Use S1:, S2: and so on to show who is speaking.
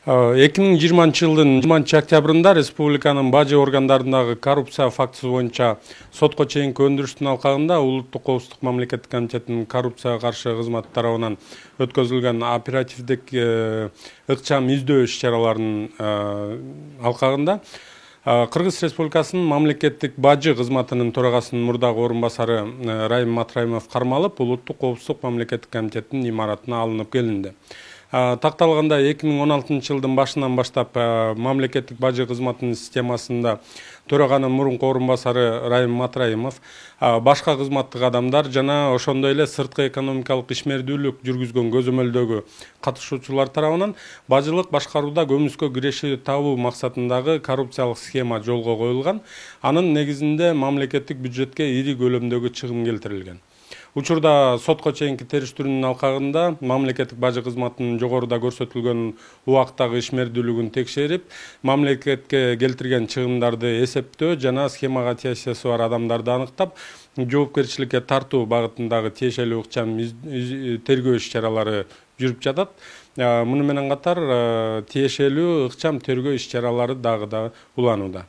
S1: 2020 жылдын 20 октябрында республиканын бажы органдарындагы коррупция фактысы боюнча сотко чейинки өндүрүштүн алкагында Улуттук коопсуздук мамлекеттик комитетинин коррупцияга каршы кызматы тарабынан өткөзүлгөн оперативдик ыкчам издөө иш-чараларынын алкагында Кыргыз Республикасынын мамлекеттик бажы кызматынын төрагасынын мурдагы орун басары Райым Матраимов кармалып, Улуттук коопсуздук мамлекеттик комитетинин имаратына алынып келинди. Такталганда 2016 жылдын башынан баштап мамлекеттик бажы кызматынын системасында төраганын мурунку орун басары Райым Матраимов, башка кызматтык адамдар жана ошондой эле сырткы экономикалык ишмердүүлүк жүргүзгөн көзөмөлдөгү катышуучулар тарабынан бажылык башкарууда көмүскө киреши табуу максатындагы коррупциялык схема жолго коюлган. Анын негизинде мамлекеттик бюджетке ири көлөмдөгү чыгым келтирилген. Учурда сотко чейинки териштирүүнүн алкагында мамлекеттик бажы кызматынын жогоруда көрсөтүлгөн убактагы ишмердүүлүгүн текшерип, мамлекетке келтирген чыгымдарды эсептөө жана схемага тиешеси бар адамдарды аныктап, жоопкерчиликке тартуу багытындагы тиешелүү ыкчам тергөө иш-чаралары жүрүп жатат. Муну менен катар тиешелүү ыкчам тергөө иш-чаралары дагы уланууда.